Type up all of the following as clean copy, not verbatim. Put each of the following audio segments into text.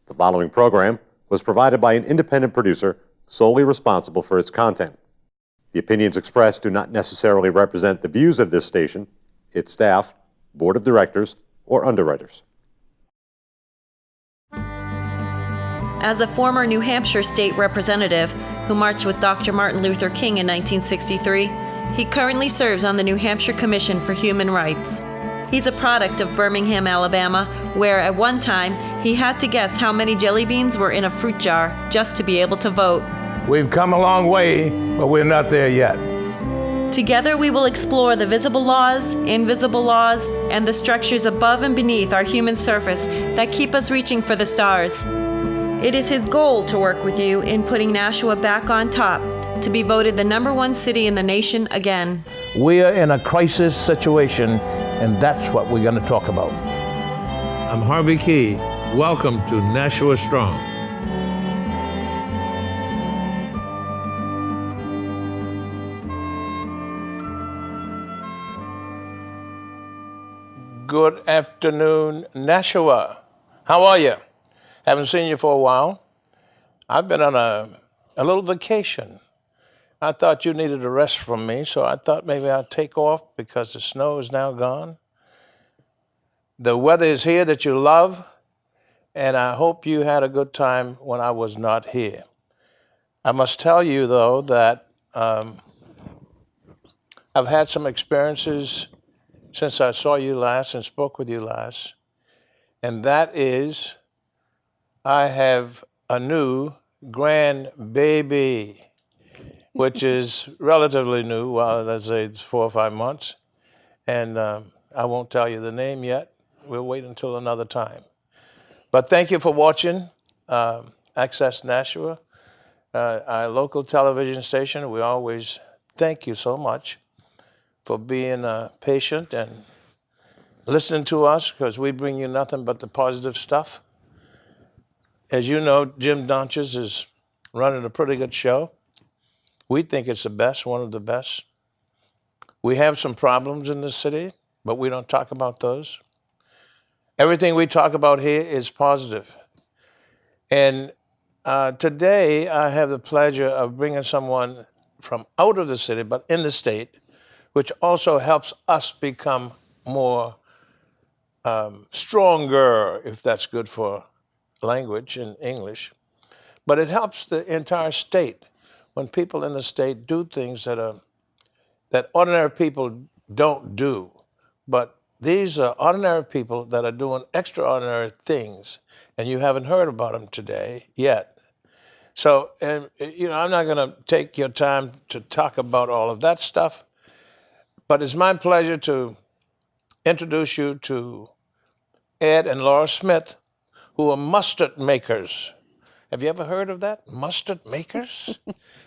The following program was provided by an independent producer solely responsible for its content. The opinions expressed do not necessarily represent the views of this station, its staff, board of directors, or underwriters. As a former New Hampshire state representative who marched with Dr. Martin Luther King in 1963, he currently serves on the New Hampshire Commission for Human Rights. He's a product of Birmingham, Alabama, where at one time he had to guess how many jelly beans were in a fruit jar just to be able to vote. We've come a long way, but we're not there yet. Together we will explore the visible laws, invisible laws, and the structures above and beneath our human surface that keep us reaching for the stars. It is his goal to work with you in putting Nashua back on top, to be voted the #1 city in the nation again. We are in a crisis situation, and that's what we're going to talk about. I'm Harvey Key. Welcome to Nashua Strong. Good afternoon, Nashua. How are you? Haven't seen you for a while. I've been on a little vacation. I thought you needed a rest from me, so I thought maybe I'd take off because the snow is now gone. The weather is here that you love, and I hope you had a good time when I was not here. I must tell you, though, that I've had some experiences since I saw you last and spoke with you last, and that is I have a new grandbaby, which is relatively new, well, let's say it's 4 or 5 months, and I won't tell you the name yet. We'll wait until another time. But thank you for watching Access Nashua, our local television station. We always thank you so much for being patient and listening to us, because we bring you nothing but the positive stuff. As you know, Jim Donches is running a pretty good show. We think it's the best, one of the best. We have some problems in this city, but we don't talk about those. Everything we talk about here is positive. And today I have the pleasure of bringing someone from out of the city, but in the state, which also helps us become more stronger, if that's good for language in English. But it helps the entire state when people in the state do things that ordinary people don't do. But these are ordinary people that are doing extraordinary things, and you haven't heard about them today yet. So, and I'm not going to take your time to talk about all of that stuff, but it's my pleasure to introduce you to Ed and Laura Smith, who are mustard makers. Have you ever heard of that? Mustard makers?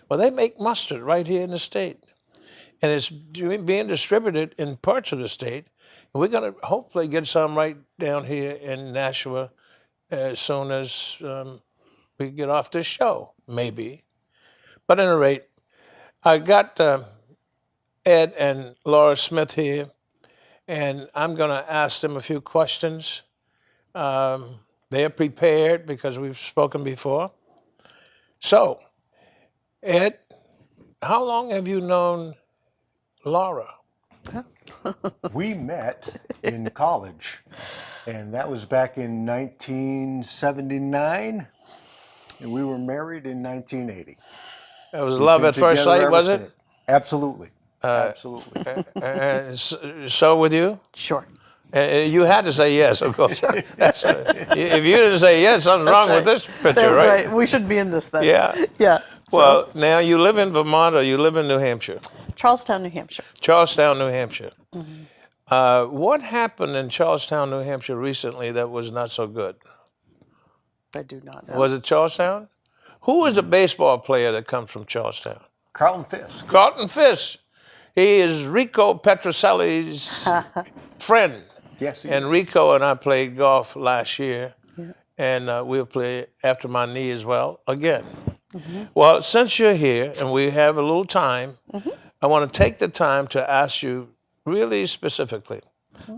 Well, they make mustard right here in the state. And it's being distributed in parts of the state. And we're going to hopefully get some right down here in Nashua as soon as we get off this show, maybe. But at any rate, I got Ed and Laura Smith here, and I'm going to ask them a few questions. They're prepared because we've spoken before. So, Ed, how long have you known Laura? We met in college, and that was back in 1979, and we were married in 1980. It was love at first sight, was it? Absolutely. Absolutely. So with you? Sure. You had to say yes, of course. If you didn't say yes, something's wrong with this picture, That's right? We should be in this then. Yeah. Yeah. Well, now you live in Vermont or you live in New Hampshire? Charlestown, New Hampshire. Charlestown, New Hampshire. Mm-hmm. What happened in Charlestown, New Hampshire recently that was not so good? I do not know. Was it Charlestown? Who was the baseball player that comes from Charlestown? Carlton Fisk. Carlton Fisk. He is Rico Petrocelli's friend. Yes, he And is. Rico and I played golf last year, and we'll play after my knee as well again. Mm-hmm. Well, since you're here and we have a little time, I want to take the time to ask you really specifically,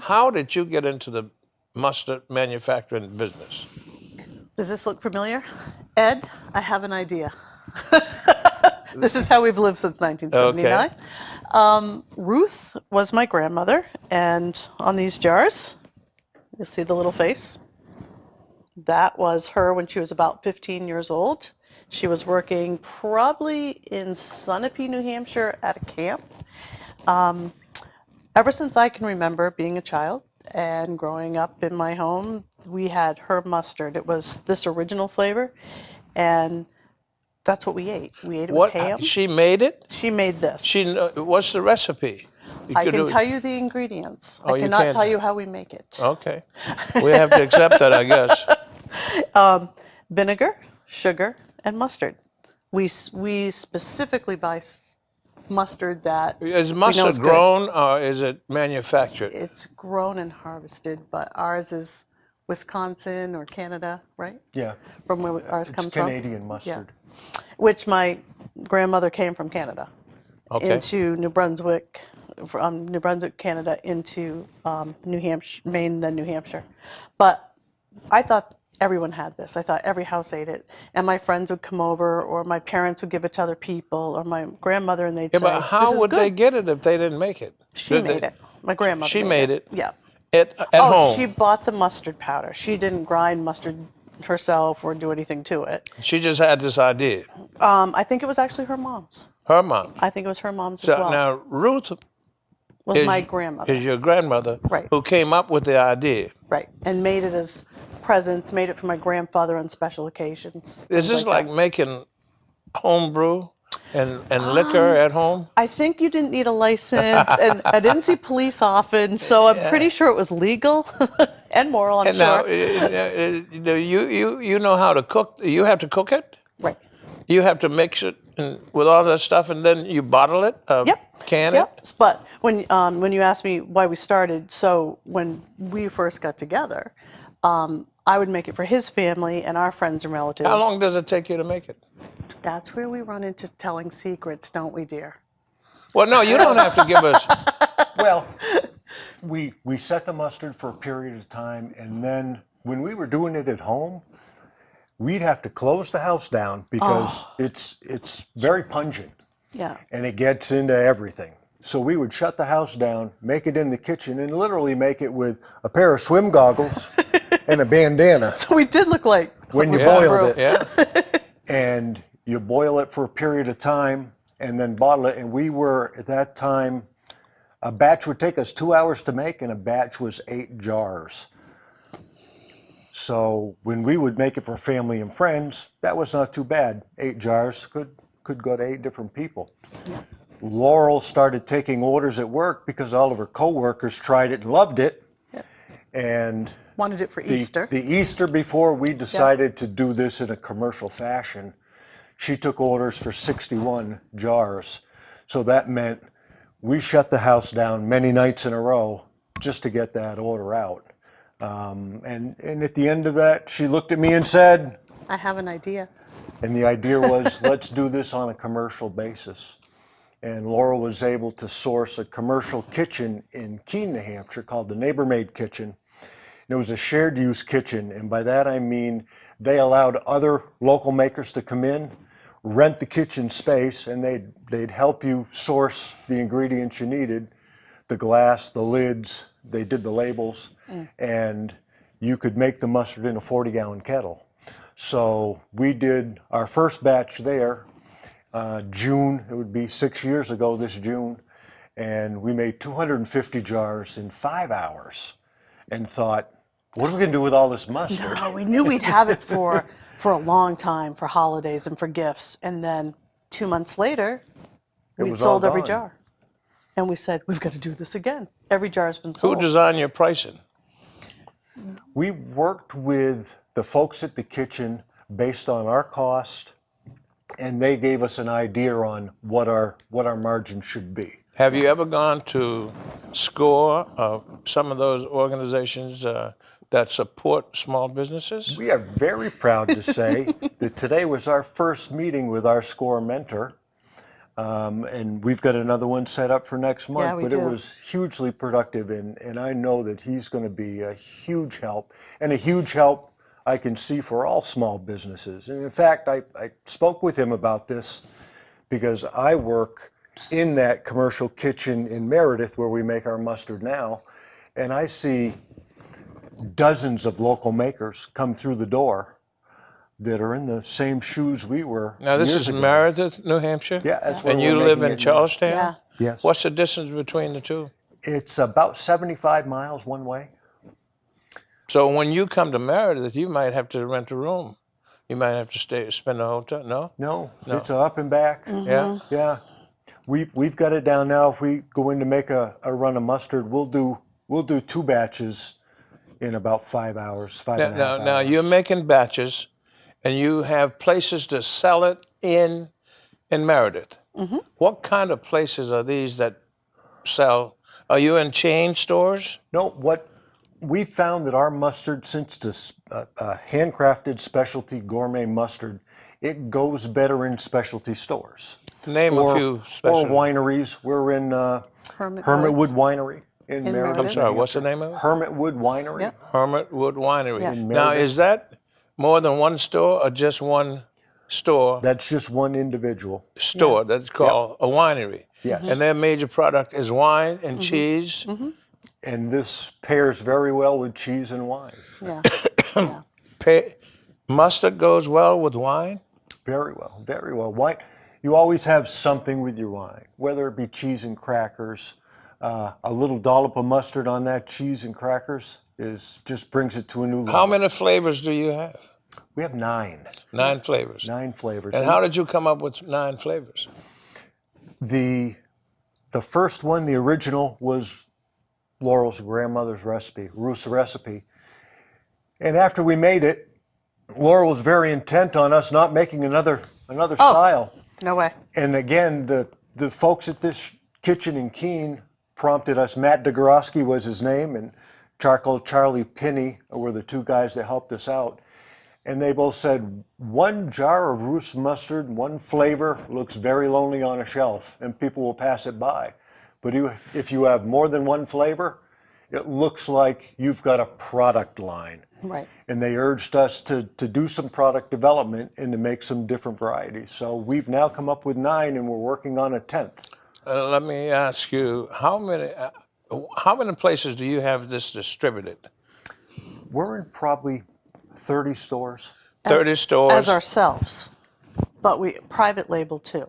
how did you get into the mustard manufacturing business? Does this look familiar? Ed, I have an idea. This is how we've lived since 1979. Ruth was my grandmother, and on these jars, you'll see the little face. That was her when she was about 15 years old. She was working probably in Sunapee, New Hampshire at a camp. Ever since I can remember being a child and growing up in my home, we had her mustard. It was this original flavor, and that's what we ate. We ate it with ham. She made it? She made this. What's the recipe? I can tell you the ingredients. Oh, I you cannot can't? tell you how we make it. Okay. We have to accept that, I guess. Vinegar, sugar, and mustard. We specifically buy mustard that Is we know mustard is good. grown or is it manufactured? It's grown and harvested, but ours is Wisconsin or Canada, right? Yeah, From where ours it's comes from. Canadian mustard. Which my grandmother came from Canada Okay. into New Brunswick, from New Brunswick, Canada, into New Hampshire, Maine, then New Hampshire. But I thought everyone had this. I thought every house ate it, and my friends would come over, or my parents would give it to other people, or my grandmother, and they'd Yeah, say, but "This how is would they good." get it if they didn't make it? She made it. My grandmother. She made it. Yeah. At Oh, home. she bought the mustard powder. She didn't grind mustard herself or do anything to it. She just had this idea. I think it was actually her mom's. Her mom. I think it was her mom's So as well. now Ruth Was is my grandmother. Is your grandmother Right. who came up with the idea. Right, and made it as presents, made it for my grandfather on special occasions. Is things this like that. making home brew and liquor at home? I think you didn't need a license, and I didn't see police often, so I'm pretty sure it was legal and moral, I'm And now, sure. you know how to cook. You have to cook it. Right. You have to mix it with all that stuff, and then you bottle it. Yep. Can Yep. it. But when you asked me why we started, so when we first got together, I would make it for his family and our friends and relatives. How long does it take you to make it? That's where we run into telling secrets, don't we, dear? Well, no, you don't have to give us. Well, we set the mustard for a period of time, and then when we were doing it at home, we'd have to close the house down because it's very pungent Yeah. and it gets into everything. So we would shut the house down, make it in the kitchen, and literally make it with a pair of swim goggles and a bandana So we did look like when you we boiled grew. it. Yeah. And you boil it for a period of time and then bottle it. And we were, at that time, a batch would take us 2 hours to make, and a batch was 8 jars. So when we would make it for family and friends, that was not too bad. 8 jars could go to 8 different people. Laurel started taking orders at work because all of her coworkers tried it and loved it. And Wanted it for Easter. the Easter before we decided to do this in a commercial fashion, she took orders for 61 jars. So that meant we shut the house down many nights in a row just to get that order out. And at the end of that, she looked at me and said, I have an idea. and the idea was, let's do this on a commercial basis. And Laurel was able to source a commercial kitchen in Keene, New Hampshire called the Neighbor Made Kitchen. And it was a shared use kitchen, and by that I mean they allowed other local makers to come in, rent the kitchen space, and they'd help you source the ingredients you needed, the glass, the lids, they did the labels, and you could make the mustard in a 40-gallon kettle. So we did our first batch there, June, it would be 6 years ago this June, and we made 250 jars in 5 hours and thought, what are we going to do with all this mustard? No, we knew we'd have it for a long time, for holidays and for gifts. And then 2 months later, we'd was all sold every gone. jar. And we said, we've got to do this again. Every jar has been Who sold. designed your pricing? We worked with the folks at the kitchen based on our cost, and they gave us an idea on what our margin should be. Have you ever gone to SCORE, some of those organizations that support small businesses? We are very proud to say that today was our first meeting with our SCORE mentor, and we've got another one set up for next month. Yeah, we but do. it was hugely productive, and I know that he's going to be a huge help, and a huge help I can see for all small businesses. And in fact, I spoke with him about this because I work in that commercial kitchen in Meredith where we make our mustard now, and I see dozens of local makers come through the door that are in the same shoes we were. Now, this years is ago. Meredith, New Hampshire? Yeah, that's where And we're you live making in it now. Charlestown? Yeah. Yes. What's the distance between the two? It's about 75 miles one way. So when you come to Meredith, you might have to rent a room. You might have to spend a hotel. No? No, it's a up and back. Yeah? Yeah. We've got it down now. If we go in to make a run of mustard, we'll do 2 batches in about 5 hours, 5.5 hours. Now you're making batches, and you have places to sell it in Meredith. What kind of places are these that sell? Are you in chain stores? No, what we found that our mustard, since it's a handcrafted specialty gourmet mustard, it goes better in specialty stores. Name a few Or specialty. wineries. We're in Hermitwood Winery in Meredith. I'm sorry, what's the name of it? Hermitwood Winery. Yep. Hermitwood Winery. Yeah. Now, Meredith. is that more than one store or just one store? That's just one individual. That's called a winery. Yes. And their major product is wine and cheese. And this pairs very well with cheese and wine. Yeah. Mustard goes well with wine. Very well, very well. Wine, you always have something with your wine, whether it be cheese and crackers. A little dollop of mustard on that cheese and crackers just brings it to a new level. How many flavors do you have? We have 9. 9 flavors. 9 flavors. And how did you come up with 9 flavors? The first one, the original, was Laurel's grandmother's recipe, Ruth's recipe. And after we made it, Laurel was very intent on us not making another style. No way. And again, the folks at this kitchen in Keene prompted us. Matt DeGorowski was his name, and Charcoal Charlie Pinney were the 2 guys that helped us out. And they both said, 1 jar of Ruth's mustard, 1 flavor, looks very lonely on a shelf, and people will pass it by. But if you have more than 1 flavor, it looks like you've got a product line. Right. And they urged us to do some product development and to make some different varieties. So we've now come up with 9, and we're working on a 10th. Let me ask you, how many places do you have this distributed? We're in probably 30 stores. 30 stores. As ourselves, but we private label too.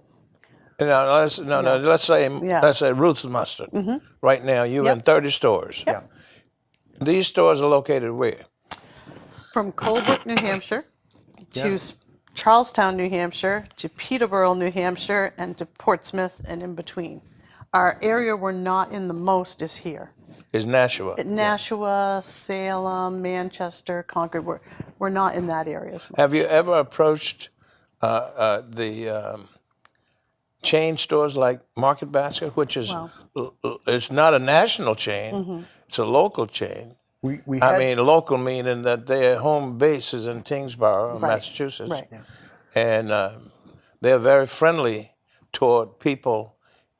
Now, let's say Ruth's Mustard. Right now, you're in 30 stores. Yeah. These stores are located where? From Colebrook, New Hampshire, to Charlestown, New Hampshire, to Peterborough, New Hampshire, and to Portsmouth and in between. Our area we're not in the most is here. Is Nashua. Nashua, Salem, Manchester, Concord. We're not in that area as much. Have you ever approached the chain stores like Market Basket, which is it's not a national chain, it's a local chain. We I had, mean, local meaning that their home base is in Tingsboro, Right. Massachusetts. Right. And they're very friendly toward people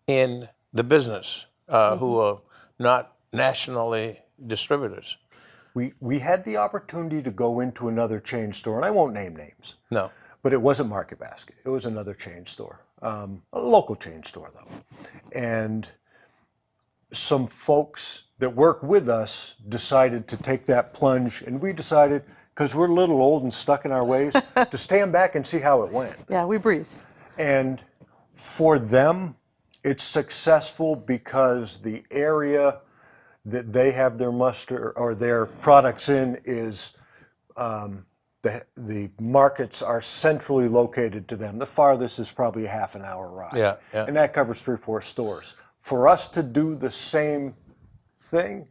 in the business who are not nationally distributers. we had the opportunity to go into another chain store, and I won't name names, No. but it wasn't Market Basket. It was another chain store, a local chain store though. And some folks that work with us decided to take that plunge, and we decided, because we're a little old and stuck in our ways, to stand back and see how it went. Yeah, we breathe. And for them, it's successful because the area that they have their mustard or their products in is the markets are centrally located to them. The farthest is probably a half an hour ride. Yeah. And that covers 3 or 4 stores. For us to do the same thing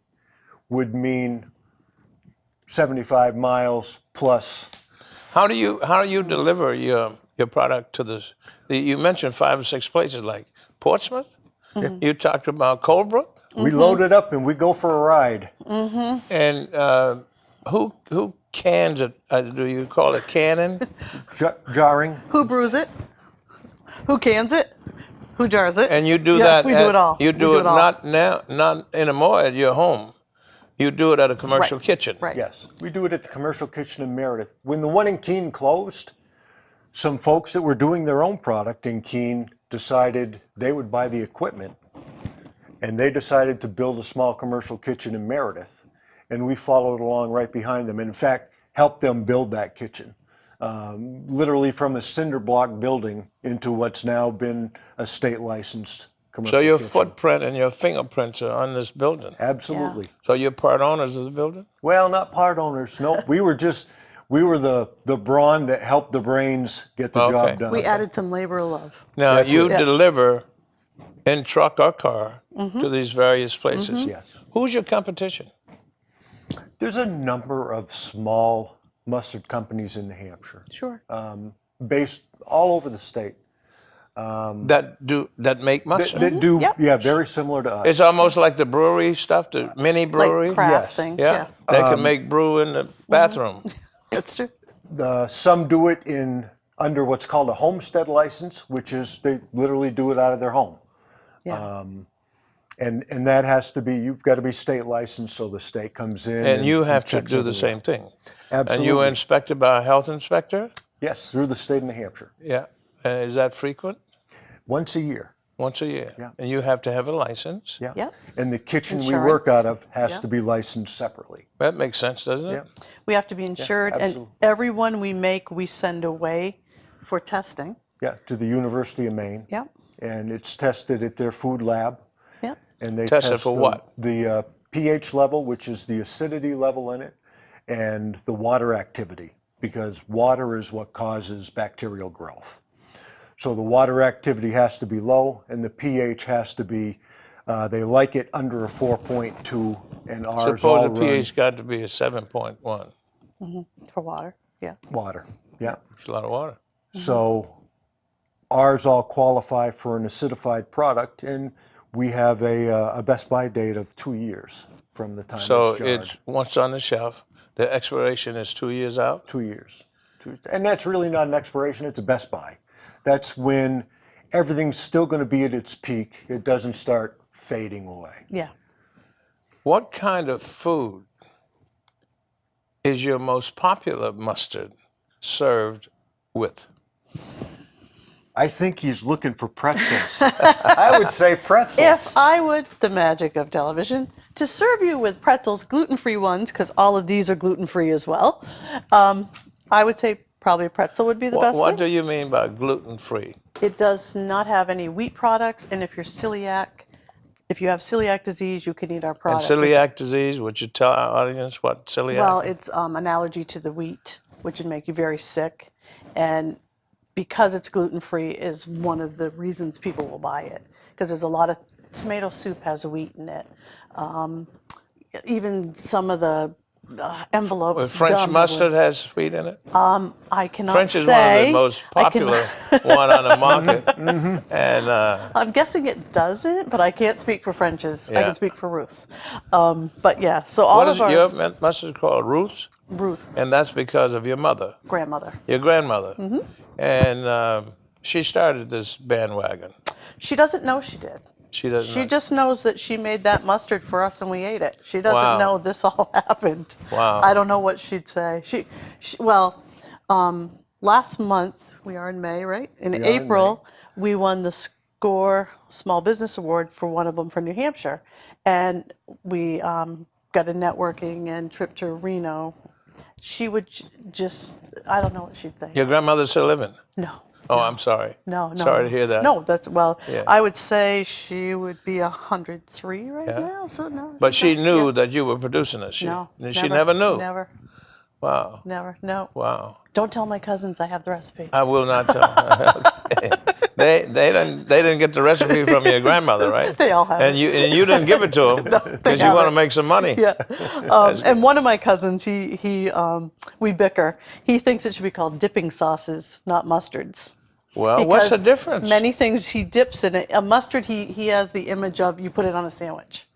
would mean 75 miles plus. How do you deliver your product to the? You mentioned 5 or 6 places like Portsmouth. You talked about Colebrook. We load it up and we go for a ride. And who cans it? Do you call it canning? Jarring. Who brews it? Who cans it? Who jars it? And you do Yeah, that. we do it all. You do We it all. not anymore at your home. You do it at a commercial Right. kitchen. Right. Yes, we do it at the commercial kitchen in Meredith. When the one in Keene closed, some folks that were doing their own product in Keene decided they would buy the equipment, and they decided to build a small commercial kitchen in Meredith, and we followed along right behind them. In fact, helped them build that kitchen, literally from a cinder block building into what's now been a state licensed commercial So your kitchen. footprint and your fingerprints are on this building. Absolutely. So you're part owners of the building? Well, not part owners. No, we were the brawn that helped the brains get the Okay. job done. We added some labor of love. Now, That's you it. deliver in truck or car to these various places. Yes. Who's your competition? There's a number of small mustard companies in New Hampshire, Sure. based all over the state, that make mustard? that do, Yep. yeah, very similar to us. It's almost like the brewery stuff, the mini brewery. Like craft Yes. things. Yeah, Yes. they can make brew in the bathroom. That's true. Some do it under what's called a homestead license, which is they literally do it out of their home. Yeah. And that has to be, you've got to be state licensed, so the state comes in. And you have to checks do the everything. same thing. Absolutely. And you inspected by a health inspector? Yes, through the state of New Hampshire, Yeah. And is that frequent? once a year. Once a year? Yeah. And you have to have a license? Yeah. Yep. And the kitchen we work Insurance. out of has Yeah. to be licensed separately. That makes sense, doesn't it? Yeah. We have to be insured, and absolutely. everyone we make, we send away for testing. Yeah, to the University of Maine. Yep. And it's tested at their food lab. Yep. And they Tested test for what? The pH level, which is the acidity level in it, and the water activity, because water is what causes bacterial growth. So the water activity has to be low, and the pH has to be, they like it under a 4.2, and ours all Suppose the run pH got to be a 7.1. For water. Yeah. water. Yeah. It's a lot of water. So ours all qualify for an acidified product, and we have a Best Buy date of 2 years from the time So it's jarred. it's once on the shelf. The expiration is 2 years out. 2 years. And that's really not an expiration, it's a Best Buy. That's when everything's still going to be at its peak. It doesn't start fading away. Yeah. What kind of food is your most popular mustard served with? I think he's looking for pretzels. I would say pretzels. If I would, the magic of television, to serve you with pretzels, gluten-free ones, because all of these are gluten-free as well, I would say probably a pretzel would be the best What thing. do you mean by gluten-free? It does not have any wheat products, and if you have celiac disease, you can eat our And product. celiac disease, would you tell our audience what celiac Well, it's an allergy to the wheat, which would make you very sick, and because it's gluten-free is one of the reasons people will buy it, because there's a lot of tomato soup has wheat in it. Even some of the envelopes. French gum mustard has wheat in it? I cannot French is say. one of the most I can- popular one on the market. And I'm guessing it doesn't, but I can't speak for French's. I Yeah. can speak for Ruth's. But yeah, so all what of is ours. your mustard called? Ruth's? Ruth, And that's because of your mother, grandmother. your grandmother. Mm-hmm. And she started this bandwagon. She doesn't know she did. She doesn't She know. just knows that she made that mustard for us and we ate it. She doesn't Wow. know this all happened. Wow. I don't know what she'd say. Last month, we are in May, right? In We are in April, we won the SCORE Small Business Award for one of them for New Hampshire. And we got a networking and trip to Reno. She would just, I don't know what she'd think. Your grandmother's still living? No. Oh, I'm sorry. No, no. Sorry to hear that. No, that's, well, Yeah. I would say she would be 103 right Yeah. now, so no. But she no, knew yeah. that you were producing it. No. She never knew. Never, Wow. no. Wow. Don't tell my cousins I have the recipe. I will not tell. Okay. They didn't get the recipe from your grandmother, right? They all have And it. you didn't give it to them because you have want to it. make some money. Yeah. And one of my cousins, we bicker. He thinks it should be called dipping sauces, not mustards. Well, what's the Because difference? Many things he dips in it. A mustard, he has the image of you put it on a sandwich.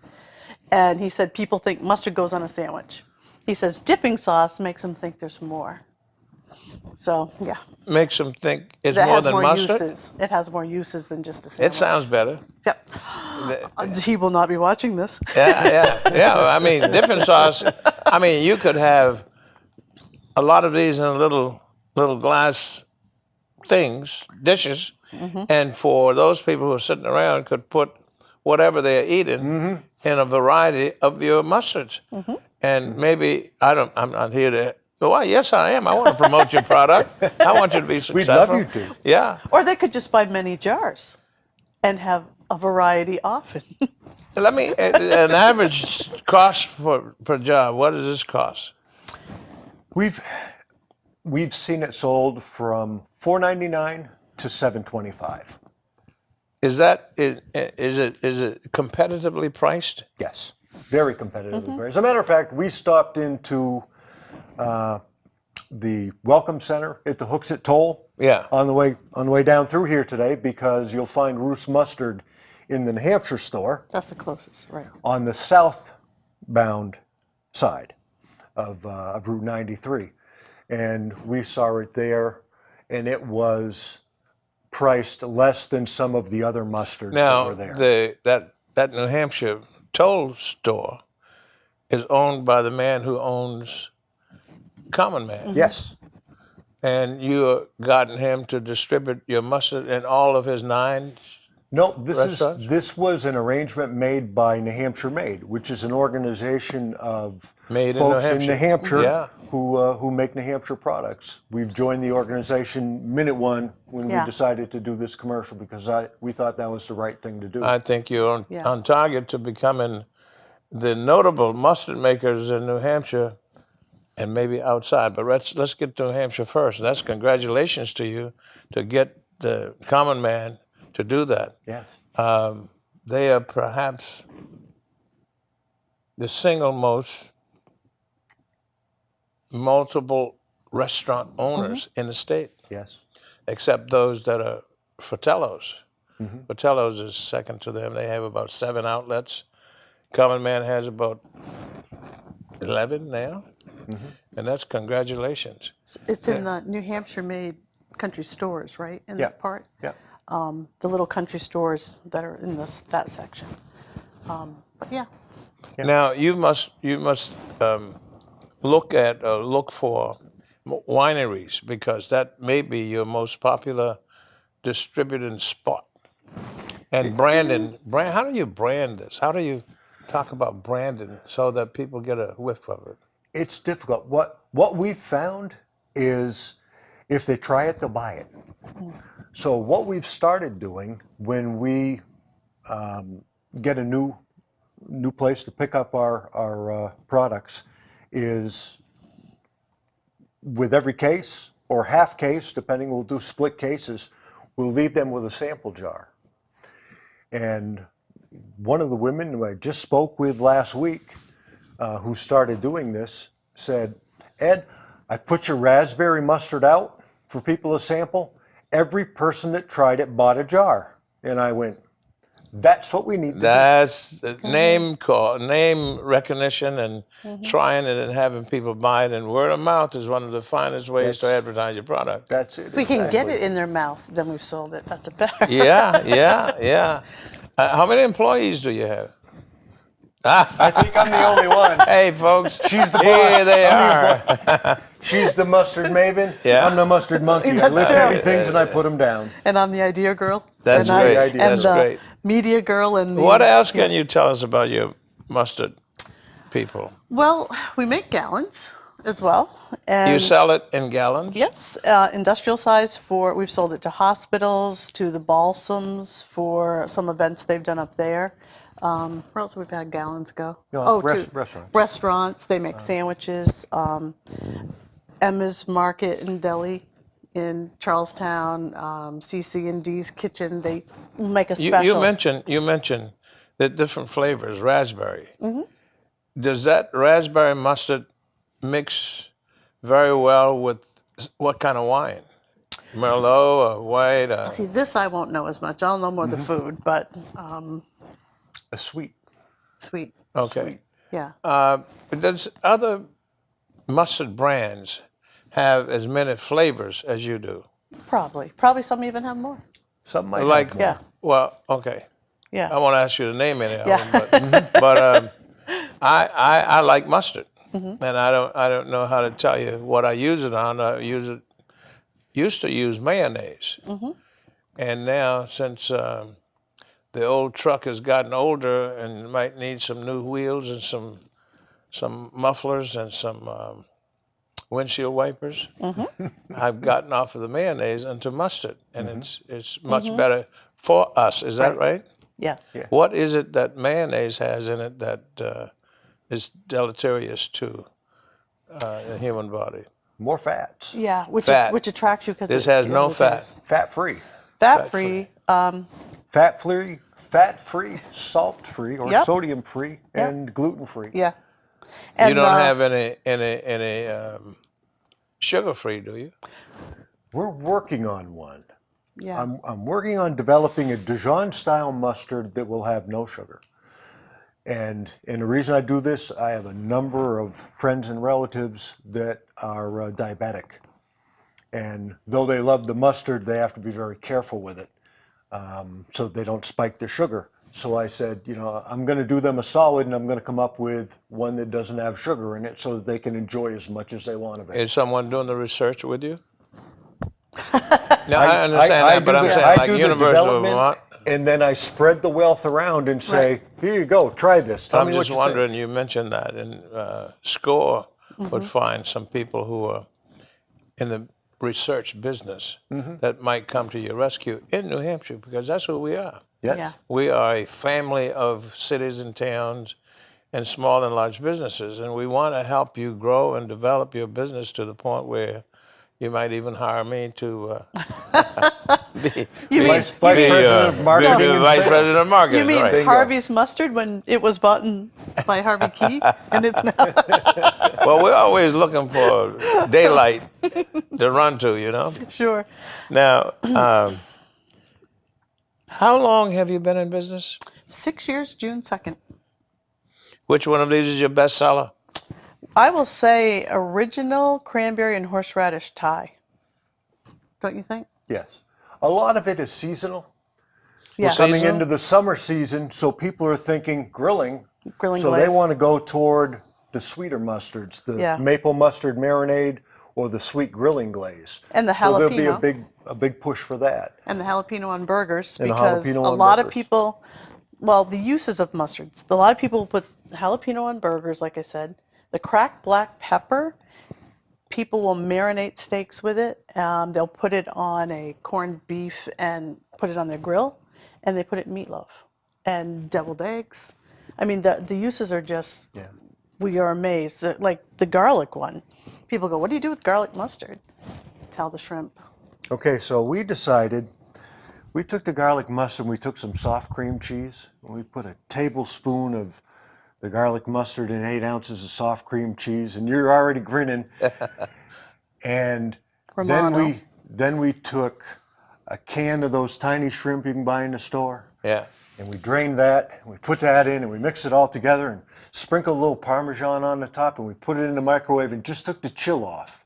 And he said people think mustard goes on a sandwich. He says dipping sauce makes them think there's more. So, yeah. Makes them think it's That more has than more mustard. uses. It has more uses than just a sandwich. It sounds better. Yep. He will not be watching this. Yeah. I mean, dipping sauce. I mean, you could have a lot of these in little glass things, dishes, and for those people who are sitting around could put whatever they're eating in a variety of your mustards. And maybe I'm not here to. Well, yes, I am. I want to promote your product. I want you to be successful. We'd love you to. Yeah. Or they could just buy many jars and have a variety often. Let me an average cost per jar. What does this cost? We've seen it sold from $4.99 to $7.25. Is it competitively priced? Yes, very competitively priced. As a matter of fact, we stopped into the Welcome Center at the Hooksett Toll. Yeah. On the way down through here today, because you'll find Ruth's Mustard in the New Hampshire store That's the closest, right? on the southbound side of Route 93, and we saw it there, and it was priced less than some of the other mustards that were Now, there. that New Hampshire toll store is owned by the man who owns Common Man. Yes. And you gotten him to distribute your mustard in all of his 9. No, Restaurants? this was an arrangement made by New Hampshire Made, which is an organization of Made in folks New in New Hampshire. Hampshire Yeah. who make New Hampshire products. We've joined the organization minute one when Yeah. we decided to do this commercial, because we thought that was the right thing to do. I think you're Yeah. on target to becoming the notable mustard makers in New Hampshire and maybe outside. But let's get to New Hampshire first. That's congratulations to you to get the Common Man to do that. Yes. They are perhaps the single most multiple restaurant owners in the state, Yes. except those that are Fratello's. Fratello's is second to them. They have about 7 outlets. Common Man has about 11 now, and that's congratulations. It's in the New Hampshire made country stores, right? In Yeah. that part? Yeah. The little country stores that are in that section. But yeah. Now you must look for wineries, because that may be your most popular distributing spot. And branding, how do you brand this? How do you talk about branding so that people get a whiff of it? It's difficult. What we've found is if they try it, they'll buy it. So what we've started doing when we get a new place to pick up our products is, with every case or half case, depending, we'll do split cases, we'll leave them with a sample jar. And one of the women who I just spoke with last week, who started doing this, said, "Ed, I put your raspberry mustard out for people to sample. Every person that tried it bought a jar." And I went, "That's what we need to do." That's name recognition and trying it and having people buy it. And word of mouth is one of the finest ways to That's- advertise your product. That's it. If we can get exactly. it in their mouth, then we've sold it. That's a better. Yeah. How many employees do you have? I think I'm the only one. Hey, folks. She's the Here boss. they I'm are. She's the mustard maven. Yeah. I'm the mustard monkey. I That's lift true. heavy things and I put them down. And I'm the idea girl. That's and great. And That's the great. media girl and the, What else can you tell us about your mustard people? Well, we make gallons as well. And You sell it in gallons? Yes, industrial size we've sold it to hospitals, to the balsams for some events they've done up there. Where else have we had gallons go? No, to restaurants. Restaurants, they make sandwiches. Emma's Market and Deli in Charlestown, CC&D's Kitchen, they make a special. You mentioned the different flavors, raspberry. Does that raspberry mustard mix very well with what kind of wine? Merlot or white? See, this I won't know as much. I'll know more the food, but A sweet. sweet, Okay. yeah. Does other mustard brands have as many flavors as you do? Probably some even have more. Something like Like, that. Yeah. well, okay. Yeah. I won't ask you to name any of Yeah. them, but I like mustard, and I don't know how to tell you what I use it on. Used to use mayonnaise, and now since the old truck has gotten older and might need some new wheels and some mufflers and some windshield wipers, I've gotten off of the mayonnaise into mustard, and it's much better for us. Is that right? Yeah. What is it that mayonnaise has in it that is deleterious to the human body? More fats. Yeah, Fat. which attracts you because This has no fat. Fat-free. Fat-free. Fat-free, salt-free, or Yep. sodium-free, and gluten-free. Yeah. And, You don't have any sugar-free, do you? We're working on one. Yeah. I'm working on developing a Dijon-style mustard that will have no sugar. And the reason I do this, I have a number of friends and relatives that are diabetic. And though they love the mustard, they have to be very careful with it so they don't spike their sugar. So I said, I'm going to do them a solid, and I'm going to come up with one that doesn't have sugar in it so that they can enjoy as much as they want of it. Is someone doing the research with you? No, I understand that, but I'm saying I like do the University of development, Vermont. and then I spread the wealth around and say, here you go, try this. Tell I'm me what just you wondering, think. you mentioned that, and SCORE would find some people who are in the research business that might come to your rescue in New Hampshire, because that's who we are. Yes. Yeah. We are a family of cities and towns and small and large businesses, and we want to help you grow and develop your business to the point where you might even hire me to be Vice President of Marketing and Vice Sales. President of Marketing. You mean right. Harvey's Mustard when it was bought by Harvey Key and it's now Well, we're always looking for daylight to run to, sure. Now, how long have you been in business? 6 years, June 2nd. Which one of these is your best seller? I will say original cranberry and horseradish tie. Don't you think? Yes. A lot of it is seasonal. Yeah. Coming Seasonal? into the summer season, so people are thinking grilling. Grilling So glaze. they want to go toward the sweeter mustards, the Yeah. maple mustard marinade or the sweet grilling glaze. And the So there'll be jalapeno. a big push for that. And the jalapeno on burgers And the because jalapeno a on lot of burgers. people, well, the uses of mustards. A lot of people put jalapeno on burgers, like I said. The cracked black pepper, people will marinate steaks with it. They'll put it on a corned beef and put it on their grill, and they put it in meatloaf and deviled eggs. I mean, the uses are just, we are amazed. Like the garlic one, people go, what do you do with garlic mustard? Tell the shrimp. Okay, so we decided, we took the garlic mustard, and we took some soft cream cheese, and we put a tablespoon of the garlic mustard and 8 ounces of soft cream cheese, and you're already grinning. And Romano. then we took a can of those tiny shrimp you can buy in the store, Yeah. and we drained that, and we put that in, and we mixed it all together, and sprinkled a little Parmesan on the top, and we put it in the microwave and just took the chill off.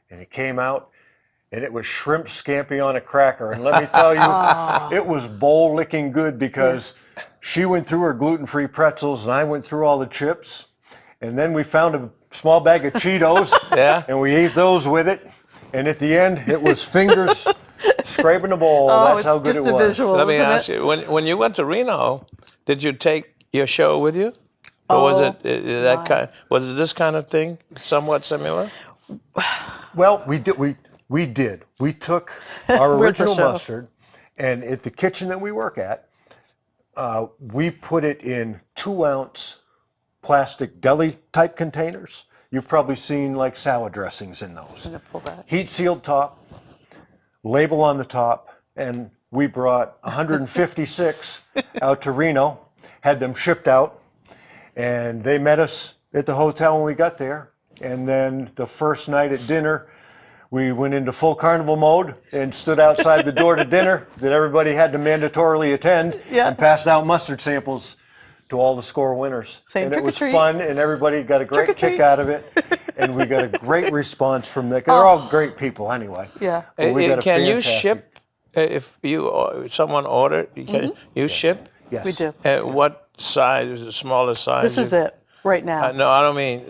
And it came out, and it was shrimp scampi on a cracker. And let me tell you, it was bowl-licking good because she went through her gluten-free pretzels, and I went through all the chips. And then we found a small bag of Cheetos, Yeah. and we ate those with it. And at the end, it was fingers scraping the bowl. Oh, That's how it's good just it a was. visual. Let me Isn't ask it? you, when you went to Reno, did you take your show with you? Or was it that kind? Was it this kind of thing, somewhat similar? Well, we did. We took our Where's the original show? mustard, and at the kitchen that we work at, we put it in 2-ounce plastic deli-type containers. You've probably seen like salad dressings in those. I'm gonna pull that. Heat-sealed top, label on the top, and we brought 156 out to Reno, had them shipped out, and they met us at the hotel when we got there. And then the first night at dinner, we went into full carnival mode and stood outside the door to dinner that everybody had to mandatorily attend, Yeah. and passed out mustard samples to all the SCORE winners. Saying and it was trick or treat. fun, and everybody got a great Trick or kick treat. out of it. And we got a great response from that. They're all great people anyway. Yeah. But we got a Can you fantastic- ship if someone ordered? Can you ship? Yes. We do. And what size is the smallest size? This is it right now. No, I don't mean.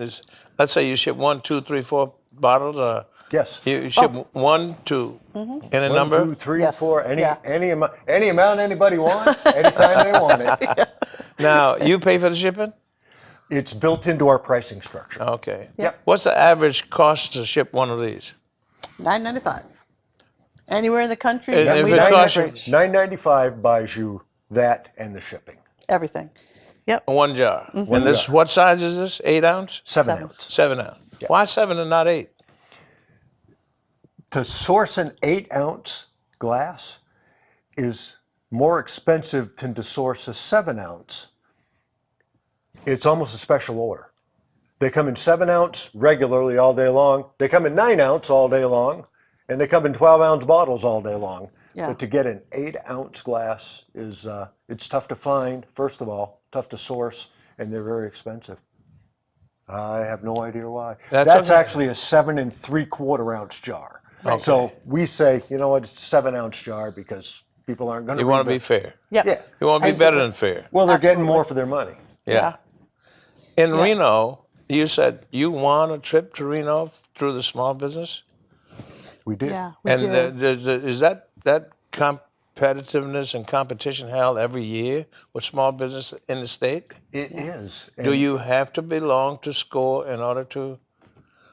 Let's say you ship 1, 2, 3, 4 bottles. Yes. You ship 1, 2, in a number. 1, 2, 3, Yes. 4. Yeah. Any amount anybody wants, anytime they want it. Now you pay for the shipping. It's built into our pricing structure. Okay. Yep. What's the average cost to ship one of these? $9.95. Anywhere in the country, And and if we it don't costs you- average $9.95 buys you that and the shipping. everything. Yep. One jar. Mm-hmm. And this, what size is this? 8 ounce? 7 7. ounce. 7 ounce. Why 7 and not 8? To source an 8 ounce glass is more expensive than to source a 7 ounce. It's almost a special order. They come in 7 ounce regularly all day long. They come in 9 ounce all day long. And they come in 12 ounce bottles all day long. Yeah. But to get an 8 ounce glass is, it's tough to find, first of all, tough to source, and they're very expensive. I have no idea why. That's okay. actually a 7 3/4 ounce jar. Right. So we say, you know what, it's a 7 ounce jar because people aren't going to You want to be fair. Yep. Yeah. You want to be better than fair. Well, they're getting more for their money. Yeah. In Reno, you said you won a trip to Reno through the small business? We did. Yeah. We And do. is that competitiveness and competition held every year with small business in the state? It is. Do And you have to belong to SCORE in order to?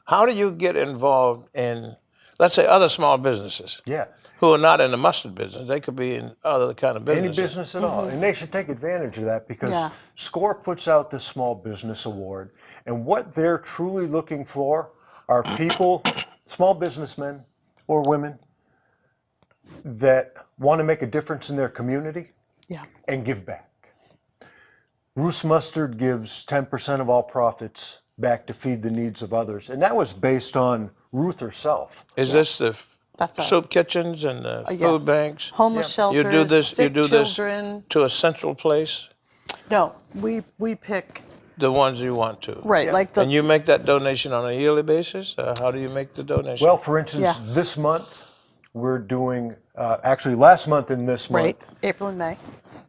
How do you get involved in, let's say, other small businesses Yeah. who are not in the mustard business? They could be in other kind of businesses. Any business at all. And they should take advantage of that because Yeah. SCORE puts out the Small Business Award. And what they're truly looking for are people, small businessmen or women, that want to make a difference in their community Yeah. and give back. Ruth's Mustard gives 10% of all profits back to feed the needs of others. And that was based on Ruth herself. Is this the That's us. soup kitchens and the yes. food banks? Homeless shelters, You do this. sick You do this children. to a central place, No, we pick the ones you want to. right like the And you make that donation on a yearly basis? How do you make the donation? Well, for instance, Yeah. this month we're doing, actually last month and this right month, April and May.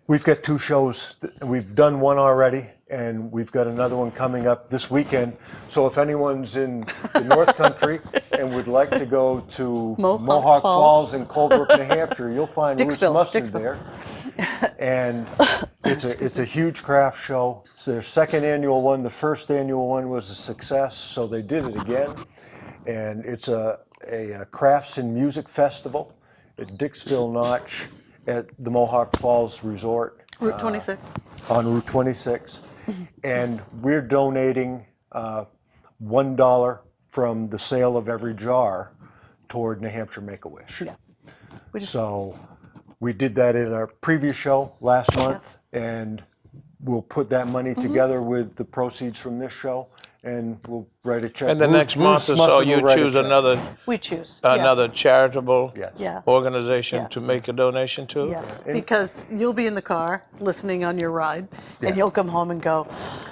we've got 2 shows. We've done one already, and we've got another one coming up this weekend. So if anyone's in the North Country and would like to go to Mohawk Falls in Colebrook, New Hampshire, you'll find Ruth's Dixville, Mustard Dixville. there. And it's a huge craft show. It's their second annual one. The first annual one was a success, so they did it again. And it's a crafts and music festival at Dixville Notch at the Mohawk Falls Resort Route 26. on Route 26. And we're donating $1 from the sale of every jar toward New Hampshire Make-A-Wish. Yeah. We just So we did that in our previous show last month, and we'll put that money together with the proceeds from this show, and we'll write a check. and the next month or Ruth so, Mustard you will write a choose check. we choose another charitable Yeah. organization Yeah. to make a donation to? Yes, because you'll be in the car listening on your ride, and you'll come home and go,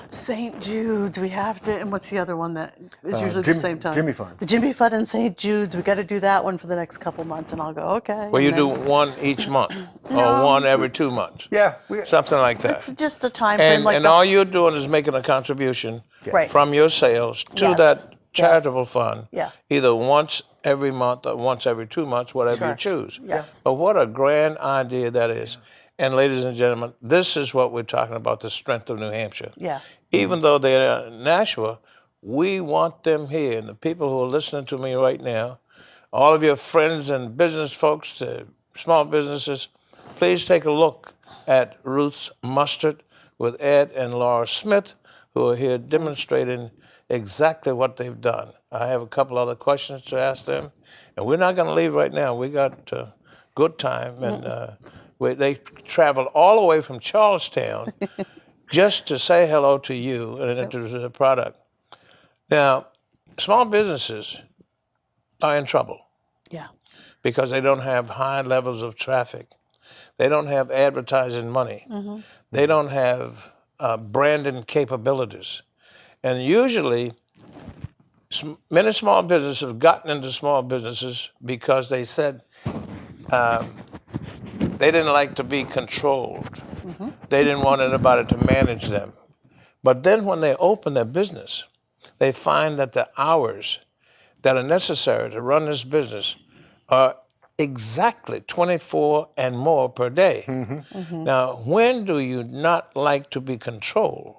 St. Jude's, we have to, and what's the other one that is usually the same time? Jimmy Fund. The Jimmy Fund and St. Jude's, we got to do that one for the next couple months, and I'll go, okay. Well, you and do then- one each month or one every 2 months, Yeah, something like It's that. just a time frame And, like and the- all you're doing is making a contribution Right. from your sales to Yes. that Yes. charitable fund, Yeah. either once every month or once every 2 months, whatever you Sure. choose. Yes. But what a grand idea that is. And ladies and gentlemen, this is what we're talking about, the strength of New Hampshire. Yeah. Even though they're in Nashua, we want them here. And the people who are listening to me right now, all of your friends and business folks, small businesses, please take a look at Ruth's Mustard with Ed and Laura Smith, who are here demonstrating exactly what they've done. I have a couple other questions to ask them, and we're not going to leave right now. We got good time, and they traveled all the way from Charlestown just to say hello to you and introduce the product. Now, small businesses are in trouble Yeah. because they don't have high levels of traffic. They don't have advertising money. They don't have branding capabilities. And usually, many small businesses have gotten into small businesses because they said they didn't like to be controlled. they didn't want anybody to manage them. But then when they open their business, they find that the hours that are necessary to run this business are exactly 24 and more per day. Now, when do you not like to be controlled?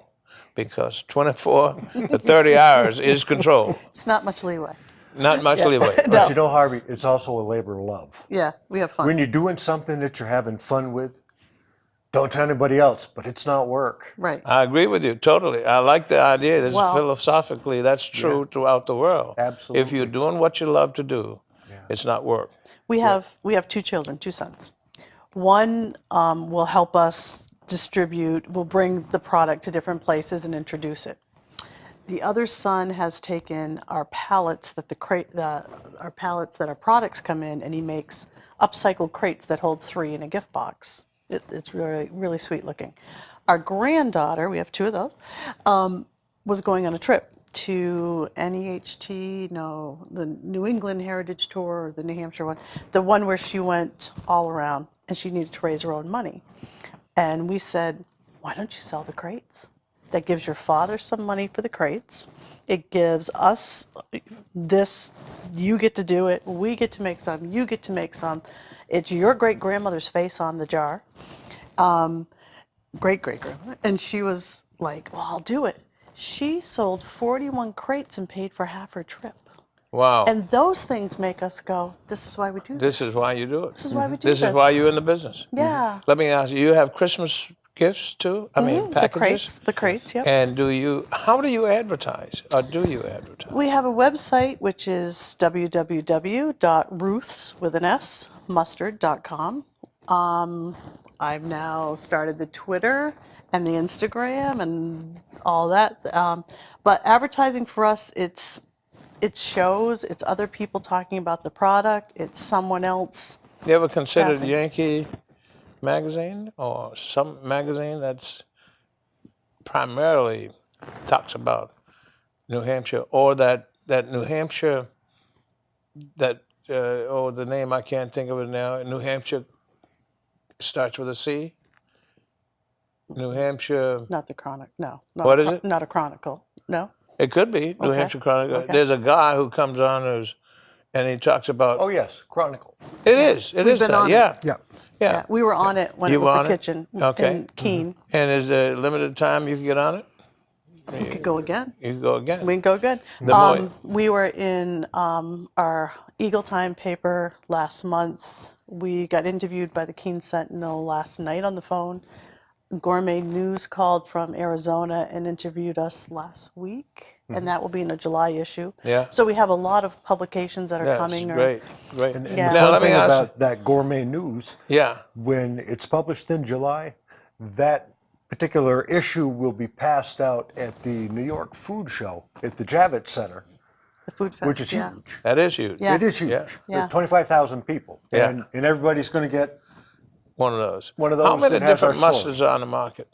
Because 24 to 30 hours is control, It's not much leeway. not much leeway. But you know, Harvey, it's also a labor of love. Yeah, we have fun. When you're doing something that you're having fun with, don't tell anybody else, but it's not work. Right. I agree with you totally. I like the idea. This Well- philosophically, that's true throughout the world. Absolutely. If you're doing what you love to do, it's not work. We have 2 children, 2 sons. One will help us distribute, will bring the product to different places and introduce it. The other son has taken our pallets that our pallets that our products come in, and he makes upcycled crates that hold 3 in a gift box. It's really, really sweet looking. Our granddaughter, we have 2 of those, was going on a trip to NEHT, the New England Heritage Tour, or the New Hampshire one, the one where she went all around, and she needed to raise her own money. And we said, why don't you sell the crates? That gives your father some money for the crates. It gives us this, you get to do it, we get to make some, you get to make some. It's your great-grandmother's face on the jar. Great-great-grandmother. And she was like, well, I'll do it. She sold 41 crates and paid for half her trip. Wow. And those things make us go, this is why we do this. This is why you do it. This is why we do This is why you're in the business. Yeah. Let me ask you, you have Christmas gifts too? I mean, packages? The crates, yep. And how do you advertise, or do you advertise? We have a website, which is www.ruthsmustard.com. I've now started the Twitter and the Instagram and all that. But advertising for us, it's shows, it's other people talking about the product, it's someone else. You ever considered Passing. Yankee magazine, or some magazine that's primarily talks about New Hampshire, or that New Hampshire, the name I can't think of it now, New Hampshire starts with a C? New Hampshire, Not the Chronic, no. What is it? Not a Chronicle, no? it could be New Okay. Hampshire Chronicle. Okay. There's a guy who comes on and he talks about, Oh, yes, Chronicle. it is been that, on it. yeah. Yeah. Yeah. We were on it when You it was were the on it? kitchen Okay. in Keene. And is there a limited time you can get on it? We could go again. You can go again. We can go again. The more- We were in our Eagle Time paper last month. We got interviewed by the Keene Sentinel last night on the phone. Gourmet News called from Arizona and interviewed us last week, and that will be in a July issue. Yeah. So we have a lot of publications that are That's coming. great. And Yeah. the Now, fun let me thing ask about that Gourmet News, Yeah. when it's published in July, that particular issue will be passed out at the New York Food Show at the Javits Center, The Food Fest, which is yeah. huge. That is huge. Yeah. It is huge. Yeah. Yeah. 25,000 people. Yeah. And everybody's going to get, One of those. One of How those many that has our different story. mustards are on the market?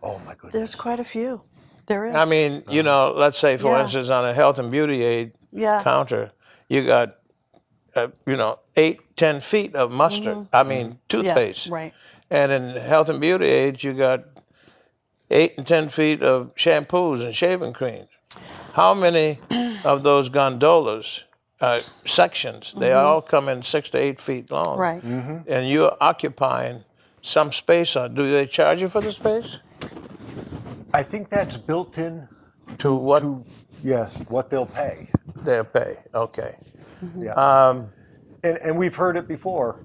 oh my goodness. There's quite a few. There is. I mean, let's say, for Yeah. instance, on a health and beauty aid Yeah. counter, you got, 8-10 feet of mustard. I mean, toothpaste. Mm-hmm. right. And in health and beauty aids, you got 8 and 10 feet of shampoos and shaving creams. How many of those gondolas, sections, they all come in 6 to 8 feet long. Mm-hmm. Right. And you're occupying some space. Do they charge you for the space? I think that's built in To what to, yes, what they'll pay. they'll pay. Okay. Yeah. And we've heard it before,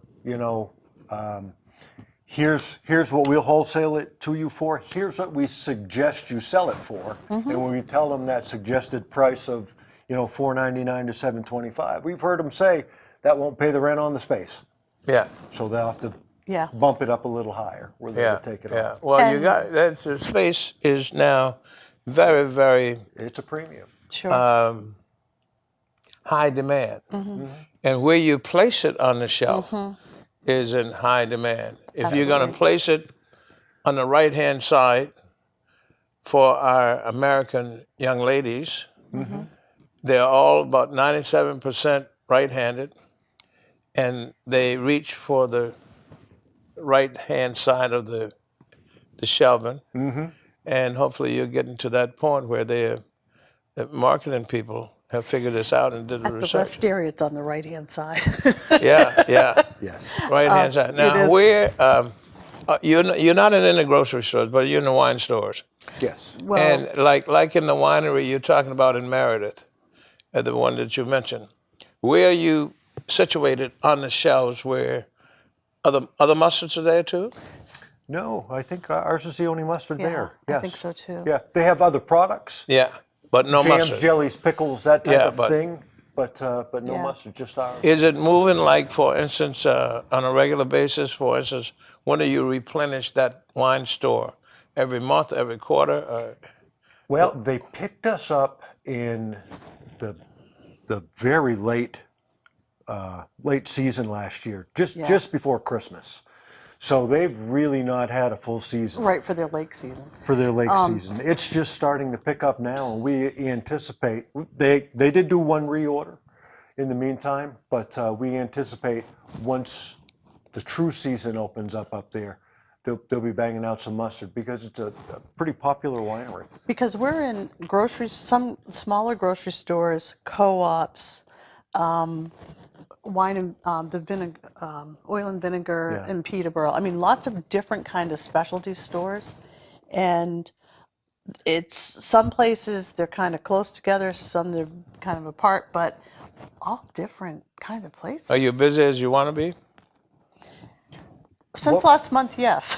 here's what we'll wholesale it to you for. Here's what we suggest you sell it for. And when we tell them that suggested price of, $4.99 to $7.25, we've heard them say that won't pay the rent on the space. Yeah. So they'll have to Yeah. bump it up a little higher where they'll Yeah. take it Yeah. off. Well, you And- got that. The space is now very, very It's a premium. Sure. high demand. And where you place it on the shelf is in high demand. If you're going to Absolutely. place it on the right-hand side for our American young ladies, they're all about 97% right-handed, and they reach for the right-hand side of the the shelving, and hopefully you're getting to that point where the marketing people have figured this out and did the At the research. rest area, it's on the right-hand side. Yeah. Yes. Right hand side. it Now, is. where you're not in the grocery stores, but you're in the wine stores. Yes. Well, And like in the winery you're talking about in Meredith, the one that you mentioned, where are you situated on the shelves where other mustards are there too? No, I think ours is the only mustard yeah, there. I Yes. think so too. Yeah, they have other products, Yeah, but no jams, mustard. jellies, pickles, that type Yeah, of but- thing, but no Yeah. mustard, just ours. Is it moving like, for instance, on a regular basis? For instance, when do you replenish that wine store? Every month, every quarter? Well, they picked us up in the very late season last year, just before Christmas. So they've really not had a full season Right, for their lake season. for their lake season. It's just starting to pick up now, and we anticipate they did do one reorder in the meantime, but we anticipate once the true season opens up there, they'll be banging out some mustard because it's a pretty popular winery. Because we're in some smaller grocery stores, co-ops, wine and oil and vinegar Yeah. in Peterborough. I mean, lots of different kind of specialty stores, and it's some places they're kind of close together, some they're kind of apart, but all different kind of places. Are you busy as you want to be? Since last month, yes.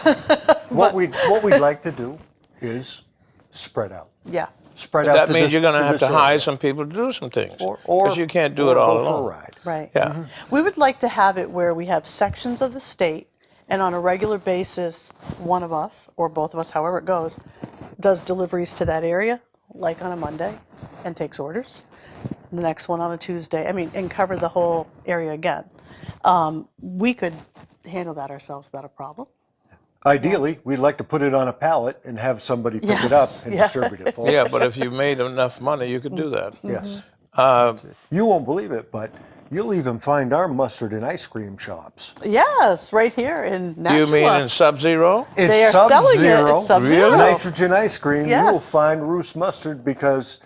What we'd like to do is spread out. Yeah. Spread out. That to means this- you're going to have this to hire area. some people to do some things. or Because you can't do it all go for a alone. ride. Right. Yeah. We would like to have it where we have sections of the state, and on a regular basis, one of us, or both of us, however it goes, does deliveries to that area, like on a Monday, and takes orders. The next one on a Tuesday, and cover the whole area again. We could handle that ourselves without a problem. Ideally, we'd like to put it on a pallet and have somebody pick it up Yes, and yeah. distribute it for Yeah, us. but if you made enough money, you could do that. Yes. Mm-hmm. You won't believe it, but you'll even find our mustard in ice cream shops. Yes, right here in Nashua. You mean in Sub-Zero? It's They are selling it. Sub-Zero, It's Sub-Zero. nitrogen ice cream. You will Yes. find Ruth's mustard because